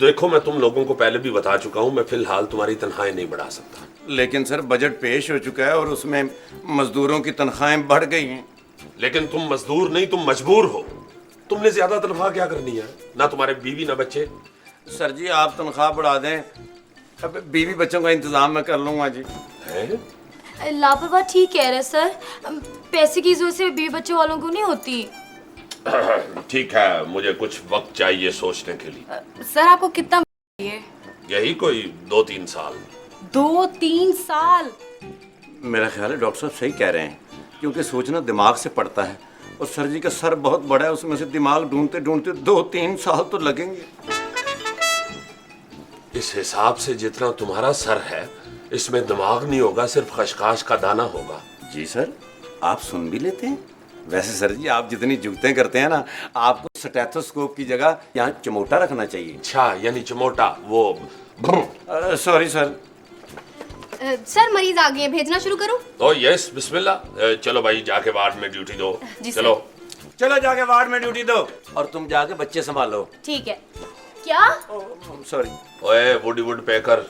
देखो मैं तुम लोगों को पहले भी बता चुका हूँ, मैं फिलहाल तुम्हारी तनख्वाहें नहीं बढ़ा सकता। लेकिन सर बजट पेश हो चुका है और उसमें मजदूरों की तनख्वाहें बढ़ गई हैं। लेकिन तुम मजदूर नहीं, तुम मजबूर हो। तुमने ज्यादा तनख्वाह क्या करनी है? ना तुम्हारे बीवी ना बच्चे। सर जी आप तनख्वाह बढ़ा दें, अब बीवी बच्चों का इंतजाम मैं कर लूंगा जी। है? लापरवाह ठीक कह रहे सर, पैसे की जरूरत से बीवी बच्चों वालों को नहीं होती। ठीक है, मुझे कुछ वक्त चाहिए सोचने के लिए। सर आपको कितना चाहिए? यही कोई 2-3 साल। 2-3 साल? मेरा ख्याल है डॉक्टर साहब सही कह रहे हैं, क्योंकि सोचना दिमाग से पड़ता है और सर जी का सर बहुत बड़ा है, उसमें से दिमाग ढूंढते ढूंढते 2-3 साल तो लगेंगे। इस हिसाब से जितना तुम्हारा सर है, इसमें दिमाग नहीं होगा, सिर्फ खशखाश का दाना होगा। जी सर, आप सुन भी लेते हैं। वैसे सर जी आप जितनी जुगतें करते हैं ना, आपको स्टेथोस्कोप की जगह यहाँ चिमोटा रखना चाहिए। अच्छा, यानी चमोटा वो। Sorry sir. सर मरीज आ गए, भेजना शुरू करूं? तो यस, बिस्मिल्लाह। चलो भाई जाके वार्ड में ड्यूटी दो। जी चलो चलो जाके वार्ड में ड्यूटी दो और तुम जाके बच्चे संभालो। ठीक है। क्या? सॉरी। ओए वुडी वुड पैकर,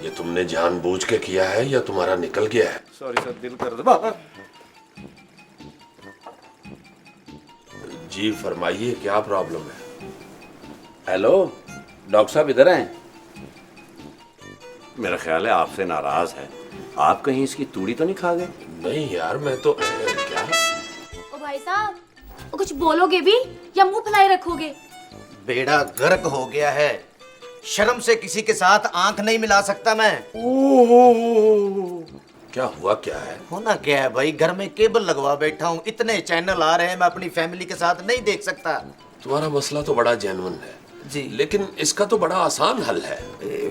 ये तुमने जानबूझ के किया है या तुम्हारा निकल गया है? सॉरी सर, दिल कर दो। जी फरमाइए, क्या प्रॉब्लम है? हेलो डॉक्टर साहब इधर हैं? मेरा ख्याल है आपसे नाराज है। आप कहीं इसकी तूड़ी तो नहीं खा गए? नहीं यार, मैं तो क्या। ओ भाई साहब, कुछ बोलोगे भी या मुंह फुलाए रखोगे? बेड़ा गर्क हो गया है, शर्म से किसी के साथ आंख नहीं मिला सकता मैं। क्या हुआ, क्या है? होना क्या है भाई, घर में केबल लगवा बैठा हूँ, इतने चैनल आ रहे हैं, मैं अपनी फैमिली के साथ नहीं देख सकता। तुम्हारा मसला तो बड़ा जेन्युइन है जी। लेकिन इसका तो बड़ा आसान हल है।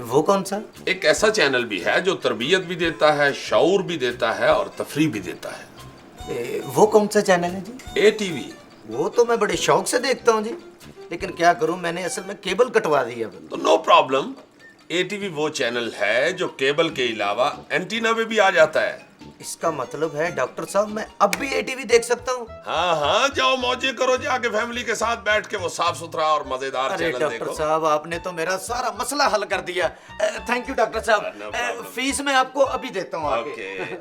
वो कौन सा? एक ऐसा चैनल भी है जो तरबियत भी देता है, शऊर भी देता है और तफरीह भी देता है। वो कौन सा चैनल है जी? ATV। वो तो मैं बड़े शौक से देखता हूँ जी, लेकिन क्या करूँ, मैंने असल में केबल कटवा दी है। तो नो प्रॉब्लम, ATV वो चैनल है जो केबल के अलावा एंटीना में भी आ जाता है। इसका मतलब है डॉक्टर साहब मैं अब भी ATV देख सकता हूँ? हाँ हाँ, जाओ मौजे करो, जाके फैमिली के साथ बैठ के वो साफ सुथरा और मजेदार अरे चैनल डॉक्टर देखो। साहब, आपने तो मेरा सारा मसला हल कर दिया। थैंक यू डॉक्टर साहब। फीस मैं आपको अभी देता हूँ आगे।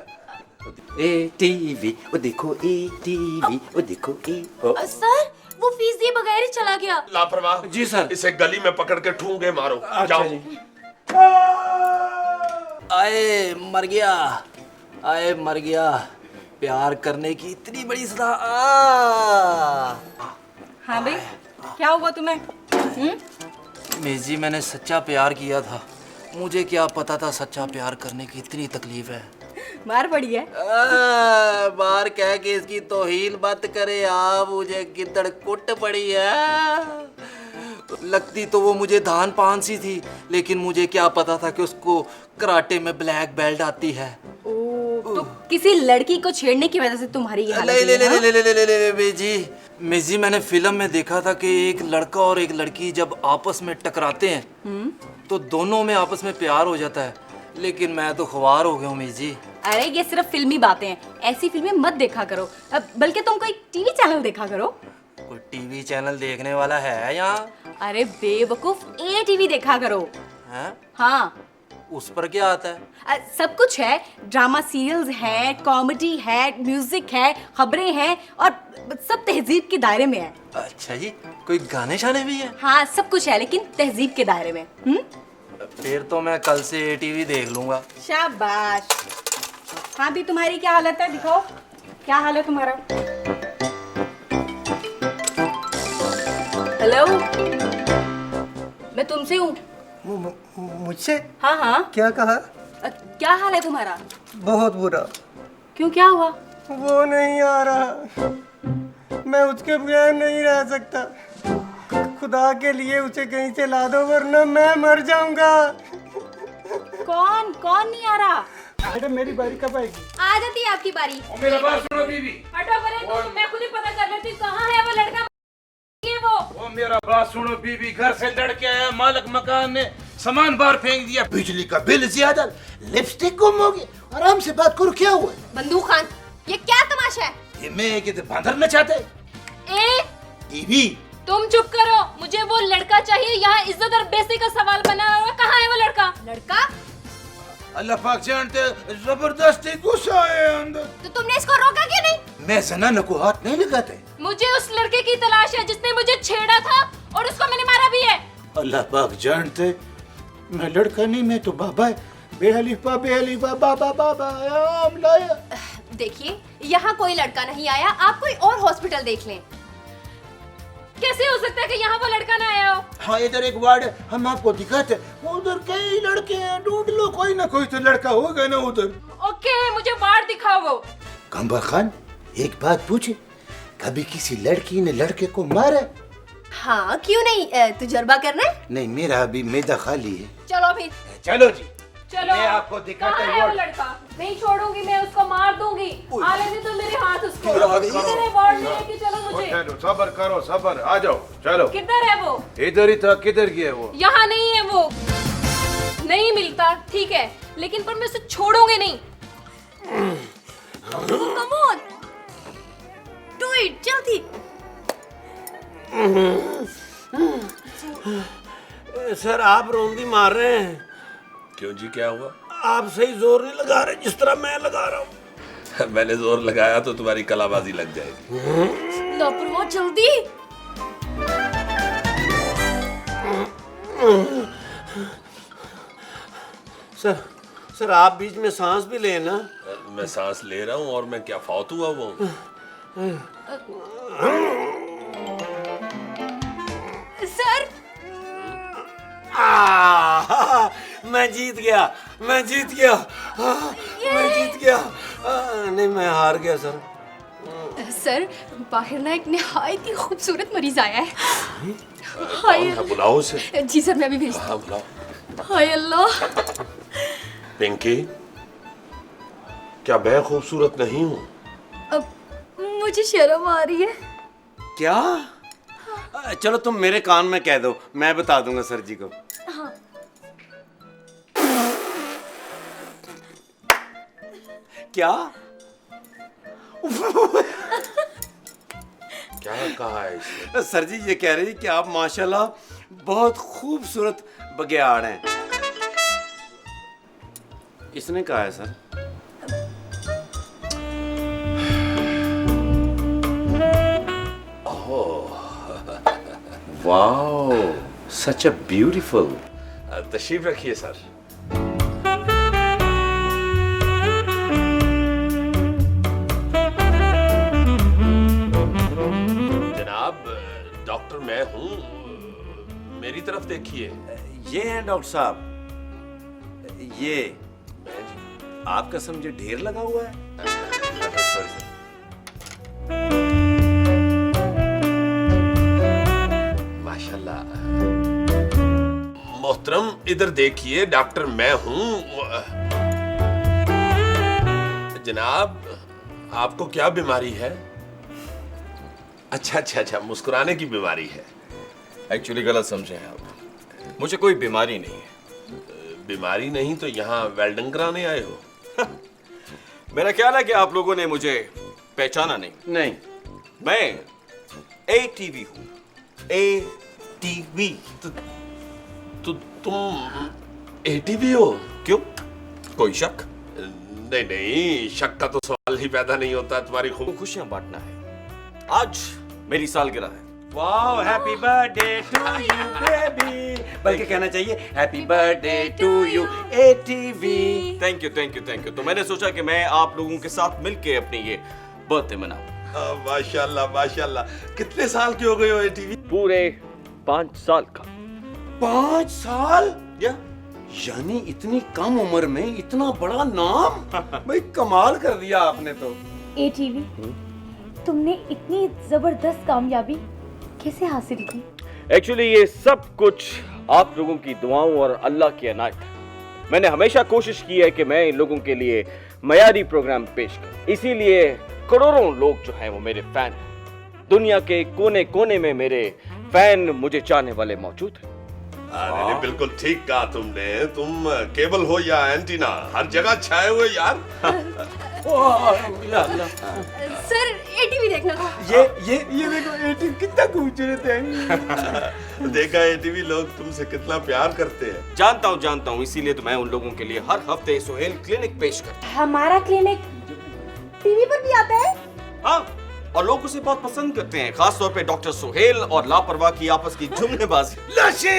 ATV, वो देखो ATV, वो देखो सर वो फीस दिए बगैर ही चला गया। लापरवाह। जी सर। इसे गली में पकड़ के ठूंगे मारो। जाओ। आए मर गया, आए मर गया, प्यार करने की इतनी बड़ी सजा। हाँ भाई, क्या हुआ तुम्हें? मेजी, मैंने सच्चा प्यार किया था, मुझे क्या पता था सच्चा प्यार करने की इतनी तकलीफ है। मार पड़ी है? बार कह के इसकी तौहीन मत करे आप, मुझे गिद्दड़ कुट पड़ी है। लगती तो वो मुझे धान पान सी थी, लेकिन मुझे क्या पता था कि उसको कराटे में ब्लैक बेल्ट आती है। तो किसी लड़की को छेड़ने की वजह से तुम्हारी ये हालत ले ले हुई है, ले हाँ? ले ले ले ले मेजी, मेजी, मैंने फिल्म में देखा था कि एक लड़का और एक लड़की जब आपस में टकराते हैं तो दोनों में आपस में प्यार हो जाता है, लेकिन मैं तो ख्वार हो गया हूँ मेजी। अरे ये सिर्फ फिल्मी बातें हैं, ऐसी फिल्में मत देखा करो, बल्कि तुम कोई टीवी चैनल देखा करो। कोई टीवी चैनल देखने वाला है यहाँ? अरे बेवकूफ, ATV देखा करो। हैं? हाँ, उस पर क्या आता है? सब कुछ है, ड्रामा सीरियल्स है, कॉमेडी है, म्यूजिक है, खबरें हैं और सब तहजीब के दायरे में है। अच्छा जी, कोई गाने शाने भी है? हाँ सब कुछ है, लेकिन तहजीब के दायरे में। फिर तो मैं कल से ATV देख लूंगा। शाबाश। हाँ भी, तुम्हारी क्या हालत है, दिखाओ क्या हाल है तुम्हारा। हेलो, मैं तुमसे हूँ। मुझसे? हाँ हाँ। क्या कहा? क्या हाल है तुम्हारा? बहुत बुरा। क्यों, क्या हुआ? वो नहीं आ रहा, मैं उसके बगैर नहीं रह सकता। खुदा के लिए उसे कहीं से ला दो, वरना मैं मर जाऊंगा। कौन कौन नहीं आ रहा? बेटा मेरी बारी कब आएगी? आ जाती है आपकी बारी। मेरा बात सुनो बीबी। हटो परे, मैं खुद ही पता कर लेती कहाँ है वो लड़का। ये वो मेरा बात सुनो बीबी, घर से लड़के आया, मालिक मकान ने सामान बाहर फेंक दिया, बिजली का बिल ज्यादा, लिपस्टिक गुम हो गई। आराम से बात करो, क्या हुआ? बंदूक खान, ये क्या तमाशा है? ये मैं कि बंदर न चाहते। टीवी। तुम चुप करो, मुझे वो लड़का चाहिए। यहाँ इज्जत और बेइज्जती का सवाल बना हुआ। कहाँ है वो लड़का? लड़का? अल्लाह पाक जानते जबरदस्ती गुस्सा है अंदर। तो तुमने इसको रोका क्यों नहीं? मैं जनाना को हाथ नहीं लगाते। मुझे उस लड़के की तलाश है जिसने मुझे छेड़ा था और उसको मैंने मारा भी है। अल्लाह पाक जानते मैं लड़का नहीं, मैं तो बाबा है। बेअलीफा बाबा बाबा आम लाया। देखिए, यहाँ कोई लड़का नहीं आया, आप कोई और हॉस्पिटल देख लें। कैसे हो सकता है कि यहाँ वो लड़का ना आया हो? हाँ, इधर एक वार्ड है, हम आपको दिखाते। उधर कई लड़के हैं, ढूंढ लो, कोई ना कोई तो लड़का होगा ना उधर। ओके, मुझे वार्ड दिखाओ वो। कंबर खान, एक बात पूछे, कभी किसी लड़की ने लड़के को मारा? हाँ, क्यों नहीं? तजुर्बा करना है? नहीं, मेरा अभी मैदा खाली है। चलो फिर। चलो जी, चलो, मैं आपको दिखाता कहाँ है वो हूँ। लड़का? नहीं छोड़ूंगी मैं उसको, मार दूंगी। आ लेने तो मेरे हाथ उसको। सबर किधर है वार्ड में लेके चलो मुझे। सबर करो, सबर, आ जाओो, चलो। किधर है वो? इधर ही था, किधर गया वो? यहाँ नहीं है वो। नहीं मिलता, ठीक है, लेकिन पर मैं उसे छोड़ूंगी नहीं। कम ऑन, डू इट, जल्दी। सर, आप रोंदी मार रहे हैं। क्यों जी, क्या हुआ? आप सही जोर नहीं लगा रहे जिस तरह मैं लगा रहा हूँ। मैंने जोर लगाया तो तुम्हारी कलाबाजी लग जाएगी। लापरवाह, जल्दी। सर आप बीच में सांस भी लेना। मैं सांस ले रहा हूँ और मैं क्या फौत हुआ वो? सर, मैं जीत गया, मैं जीत गया, मैं जीत गया। नहीं, मैं हार गया सर। सर, बाहर ना एक निहायत ही खूबसूरत मरीज आया है। कौन है? बुलाओ उसे। जी सर, मैं भी भेजती हाँ, बुलाओ। हूँ। हाय अल्लाह। पिंकी, क्या मैं खूबसूरत नहीं हूँ? अब मुझे शर्म आ रही है। क्या? चलो तुम मेरे कान में कह दो, मैं बता दूंगा सर जी को। हाँ। क्या? क्या कहा है इसने? सर जी ये कह रही है कि आप माशाल्लाह बहुत खूबसूरत बघियाड़ हैं। इसने कहा है sir. Wow, such a beautiful. तशरीफ रखिए सर। जनाब, डॉक्टर मैं हूँ, मेरी तरफ देखिए। ये हैं डॉक्टर साहब, ये आपका समझे ढेर लगा हुआ है। माशाल्लाह। मोहतरम इधर देखिए, डॉक्टर मैं हूँ। जनाब, आपको क्या बीमारी है? अच्छा अच्छा अच्छा, मुस्कुराने की बीमारी है। एक्चुअली गलत समझे हैं आप, मुझे कोई बीमारी नहीं है। बीमारी नहीं तो यहाँ वेल्डिंग कराने आए हो? मेरा ख्याल है कि आप लोगों ने मुझे पहचाना नहीं। नहीं, मैं ATV हूँ, ATV। तो तुम ATV हो? क्यों, कोई शक? नहीं नहीं, शक का तो सवाल ही पैदा नहीं होता। तुम्हारी खूब खुशियां बांटना है। आज मेरी सालगिरह है। Wow, happy birthday to you baby. बल्कि कहना चाहिए happy birthday to you ATV। Thank you thank you thank you. तो मैंने सोचा कि मैं आप लोगों के साथ मिलके अपनी ये बर्थडे मनाऊं। माशाल्लाह माशाल्लाह। कितने साल के हो गए हो ATV? पूरे 5 साल का। 5 साल? या यानी इतनी कम उम्र में इतना बड़ा नाम। भाई कमाल कर दिया आपने तो। ATV, तुमने इतनी जबरदस्त कामयाबी कैसे हासिल की? एक्चुअली ये सब कुछ आप लोगों की दुआओं और अल्लाह की इनायत है। मैंने हमेशा कोशिश की है कि मैं इन लोगों के लिए मयारी प्रोग्राम पेश करूं, इसीलिए करोड़ों लोग जो हैं वो मेरे फैन हैं। दुनिया के कोने कोने में मेरे फैन, मुझे चाहने वाले मौजूद हैं। नहीं, बिल्कुल ठीक कहा तुमने। तुम केबल हो या एंटीना, हर जगह छाए हुए यार। सर एटीवी देखना था। ये देखो एटीवी कितना खूबसूरत है। देखा एटीवी लोग तुमसे कितना प्यार करते हैं। जानता हूँ, इसीलिए तो मैं उन लोगों के लिए हर हफ्ते सुहेल क्लिनिक पेश करता हमारा क्लिनिक टीवी पर भी आता है। हूँ। हाँ, और लोग उसे बहुत पसंद करते हैं, खास तौर पे डॉक्टर सुहेल और लापरवाह की आपस की जुमलेबाजी। लाशे,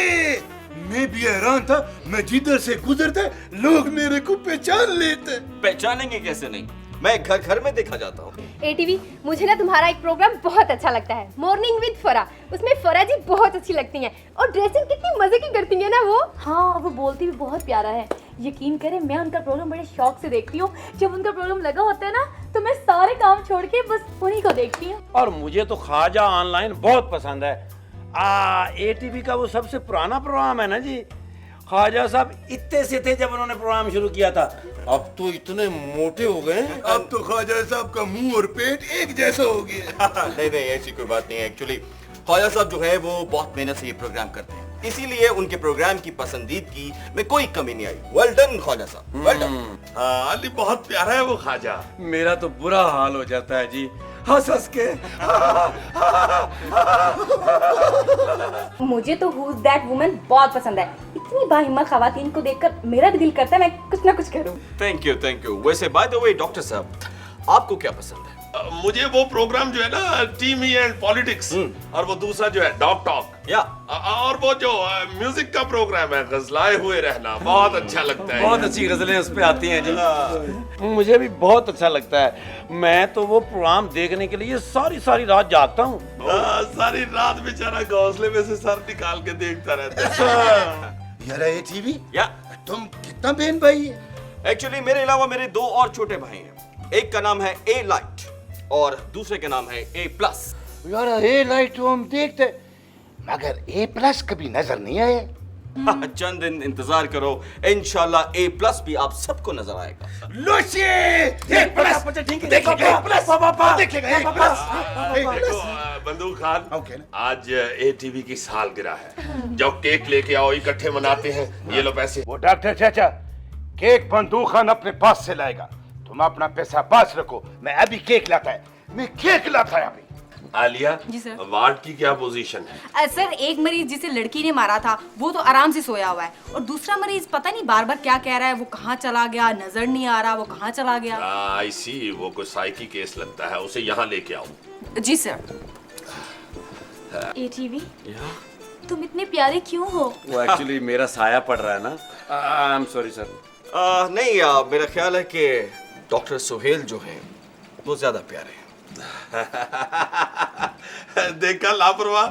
मैं भी हैरान था, मैं जिधर से गुजरता लोग मेरे को पहचान लेते। पहचानेंगे कैसे नहीं, मैं घर घर में देखा जाता हूँ। एटीवी, मुझे ना तुम्हारा एक प्रोग्राम बहुत अच्छा लगता है, मॉर्निंग विद फरा। उसमें फरा जी बहुत अच्छी लगती हैं और ड्रेसिंग कितनी मजे की करती है ना वो। हाँ, वो बोलती भी बहुत प्यारा है। यकीन करें, मैं उनका प्रोग्राम बड़े शौक से देखती हूँ। जब उनका प्रोग्राम लगा होता है ना, तो मैं सारे काम छोड़ के बस उन्हीं को देखती हूँ। और मुझे तो ख्वाजा ऑनलाइन बहुत पसंद है। एटीवी का वो सबसे पुराना प्रोग्राम है ना जी। ख्वाजा साहब इतने से थे जब उन्होंने प्रोग्राम शुरू किया था, अब तो इतने मोटे हो गए, अब तो ख्वाजा साहब का मुंह और पेट एक जैसा हो गया। नहीं ऐसी कोई बात नहीं है। एक्चुअली ख्वाजा साहब जो है वो बहुत मेहनत से ये प्रोग्राम करते हैं, इसीलिए उनके प्रोग्राम की पसंदीदगी में कोई कमी नहीं आई। Well done Khwaja Sahab, well done. हाँ, अली बहुत प्यारा है वो ख्वाजा। मेरा तो बुरा हाल हो जाता है जी, हंस के। मुझे तो हु इज दैट वुमन बहुत पसंद है। इतनी बाहिम्मत खवातीन को देखकर मेरा भी दिल करता है मैं कुछ ना कुछ करूं। Thank you. वैसे बाय द वे डॉक्टर साहब, आपको क्या पसंद है? मुझे वो प्रोग्राम जो है ना, टीवी एंड पॉलिटिक्स, और वो दूसरा जो है डॉग टॉक, या और वो जो म्यूजिक का प्रोग्राम है गजलाए हुए रहना, बहुत अच्छा लगता है। बहुत अच्छी गजलें उस पे आती हैं जी। मुझे भी बहुत अच्छा लगता है। मैं तो वो प्रोग्राम देखने के लिए सारी रात जागता हूँ। सारी रात बेचारा घोंसले में से सर निकाल के देखता रहता है। यार ये टीवी, या तुम कितना बहन भाई है? एक्चुअली मेरे अलावा मेरे दो और छोटे भाई हैं। एक का नाम है ए लाइट और दूसरे का नाम है ए प्लस। यार ए लाइट तो हम देखते, मगर ए प्लस कभी नजर नहीं आए। चंद दिन इंतजार करो, इंशाल्लाह ए प्लस भी आप सबको नजर आएगा। लोशे, ए प्लस, देखो ए प्लस, देखेगा ए प्लस। देखो बंदूक खान, आज एटीवी की सालगिरह है, जाओ केक लेके आओ, इकट्ठे मनाते हैं। ये लो पैसे। वो डॉक्टर चाचा केक बंदूक खान अपने पास से लाएगा, तुम अपना पैसा पास रखो। मैं अभी केक लाता है, मैं केक लाता है अभी। आलिया जी सर। वार्ड की क्या पोजीशन है? सर, एक मरीज जिसे लड़की ने मारा था वो तो आराम से सोया हुआ है, और दूसरा मरीज पता नहीं बार बार क्या कह रहा है, वो कहाँ चला गया, नजर नहीं आ रहा वो कहाँ चला गया। आई सी, वो कोई साइकी केस लगता है, उसे यहाँ लेके आओ। जी सर। एटीवी, तुम इतने प्यारे क्यों हो? वो एक्चुअली मेरा साया पड़ रहा है ना। I am sorry sir. नहीं, मेरा ख्याल है कि डॉक्टर सुहेल जो है वो ज्यादा प्यारे हैं। देखा लापरवाह,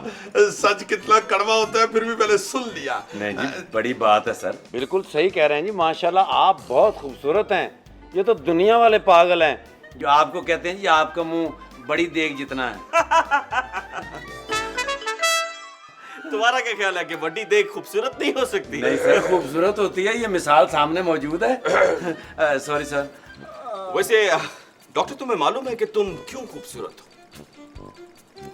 सच कितना कड़वा होता है, फिर भी मैंने सुन लिया। नहीं जी, बड़ी बात है सर। बिल्कुल सही कह रहे हैं जी, माशाल्लाह आप बहुत खूबसूरत हैं। ये तो दुनिया वाले पागल हैं जो आपको कहते हैं जी आपका मुंह बड़ी देग जितना है। तुम्हारा क्या ख्याल है कि बड़ी देख खूबसूरत नहीं हो सकती? नहीं सर, खूबसूरत होती है, ये मिसाल सामने मौजूद है। Sorry sir. वैसे डॉक्टर, तुम्हें मालूम है कि तुम क्यों खूबसूरत हो?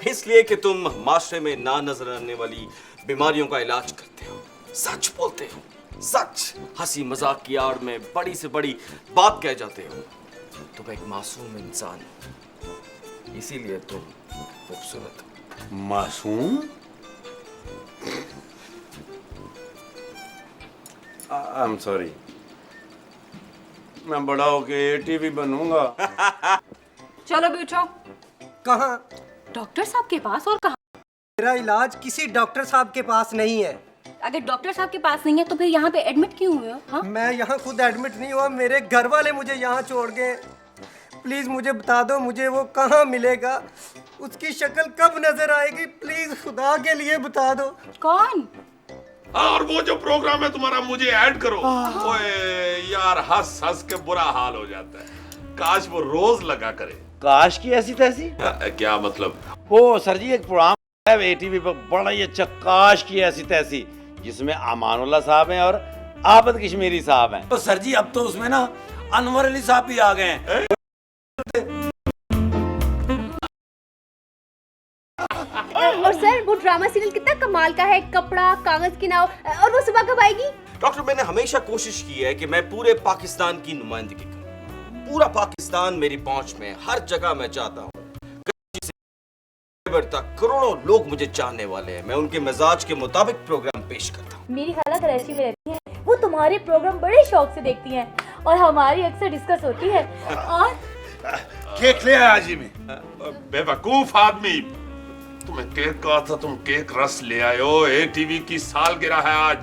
इसलिए कि तुम माशरे में ना नजर आने वाली बीमारियों का इलाज करते हो, सच बोलते हो, सच। हंसी मजाक की आड़ में बड़ी से बड़ी बात कह जाते हो। तुम एक मासूम इंसान हो, इसीलिए तुम खूबसूरत हो। मासूम? आई एम सॉरी, मैं बड़ा होके टीवी बनूंगा। चलो बैठो। कहाँ? डॉक्टर साहब के पास। और कहाँ? मेरा इलाज किसी डॉक्टर साहब के पास नहीं है। अगर डॉक्टर साहब के पास नहीं है तो फिर यहाँ पे एडमिट क्यों हुए हो? हाँ? मैं यहाँ खुद एडमिट नहीं हुआ, मेरे घर वाले मुझे यहाँ छोड़ गए। प्लीज मुझे बता दो, मुझे वो कहाँ मिलेगा, उसकी शक्ल कब नजर आएगी, प्लीज खुदा के लिए बता दो। कौन? और वो जो प्रोग्राम है तुम्हारा, मुझे ऐड करो। ओए यार, हंस हंस के बुरा हाल हो जाता है। काश वो रोज लगा करे। काश की ऐसी तैसी? क्या मतलब? ओ सर जी, एक प्रोग्राम है एटीवी पर बड़ा ही अच्छा, काश की ऐसी तैसी, जिसमें अमानुल्लाह साहब हैं और आबद कश्मीरी साहब हैं। तो सर जी अब तो उसमें ना अनवर अली साहब भी आ गए हैं। और सर, वो ड्रामा सीरियल कितना कमाल का है, कपड़ा, कागज की नाव, और वो सुबह कब आएगी? डॉक्टर, मैंने हमेशा कोशिश की है कि मैं पूरे पाकिस्तान की नुमाइंदगी करूं। पूरा पाकिस्तान मेरी पहुंच में है, हर जगह मैं जाता हूँ। कराची से खैबर तक करोड़ों लोग मुझे जानने वाले हैं। मैं उनके मिजाज के मुताबिक प्रोग्राम पेश करता हूँ। मेरी खाला कराची में रहती है, वो तुम्हारे प्रोग्राम बड़े शौक से देखती हैं और हमारी अक्सर डिस्कस होती है। और केक ले आया जी में। बेवकूफ आदमी, तुम्हें केक कहा था, तुम केक रस ले आए हो। ATV की सालगिरह है आज।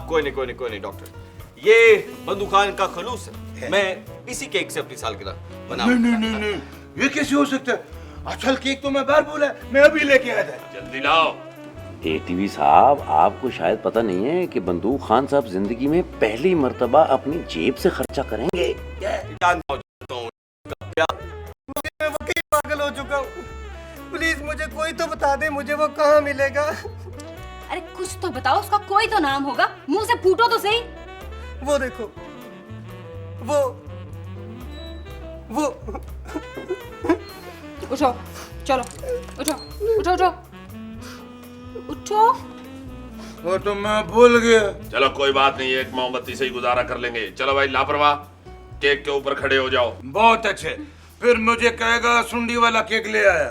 कोई नहीं डॉक्टर, ये बंदू खान का खलूस है। मैं इसी केक से अपनी सालगिरह मनाऊं। नहीं, ये कैसे हो सकता है? असल केक तो मैं बाहर बोला, मैं अभी लेके आया था। जल्दी लाओ। ATV साहब, आपको शायद पता नहीं है कि बंदूक खान साहब जिंदगी में पहली मर्तबा अपनी जेब से खर्चा करेंगे। मैं वाकई पागल हो चुका हूँ। प्लीज मुझे कोई तो बता दे, मुझे वो कहाँ मिलेगा। अरे कुछ तो बताओ, उसका कोई तो नाम होगा, मुंह से फूटो तो सही। वो देखो, वो उठो, चलो उठो उठो उठो उठो। वो तो मैं भूल गया। चलो कोई बात नहीं, एक मोमबत्ती से ही गुजारा कर लेंगे। चलो भाई लापरवाह, केक के ऊपर खड़े हो जाओ। बहुत अच्छे, फिर मुझे कहेगा सुंडी वाला केक ले आया।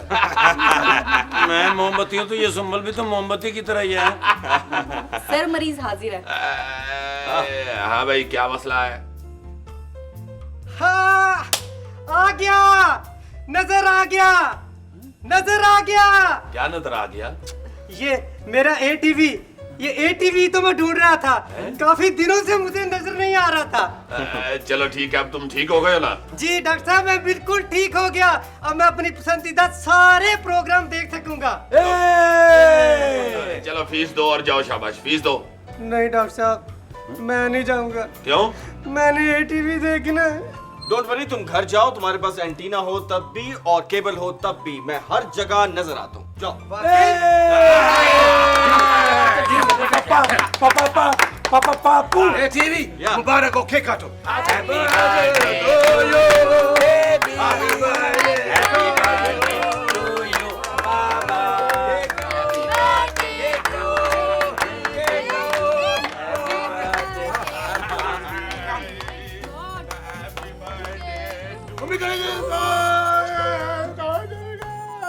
मैं मोमबत्ती हूँ तो ये सुंबल भी तो मोमबत्ती की तरह ही है। सर मरीज हाजिर है। हाँ भाई, क्या मसला है? हाँ, आ गया, नजर आ गया, नजर आ गया। क्या नजर आ गया? ये मेरा ATV, ये ATV तो मैं ढूंढ रहा था, काफी दिनों से मुझे नजर नहीं आ रहा था। चलो ठीक है, अब तुम ठीक हो गए हो ना? जी डॉक्टर साहब, मैं बिल्कुल ठीक हो गया। अब मैं अपनी पसंदीदा सारे प्रोग्राम देख सकूंगा। चलो फीस दो और जाओ, शाबाश, फीस दो। नहीं डॉक्टर साहब, मैं नहीं जाऊंगा। क्यों? मैंने ATV देखना है। डोंट वरी, तुम घर जाओ, तुम्हारे पास एंटीना हो तब भी और केबल हो तब भी मैं हर जगह नजर आता हूँ। जाओ। पापा ATV मुबारक हो, केक काटो।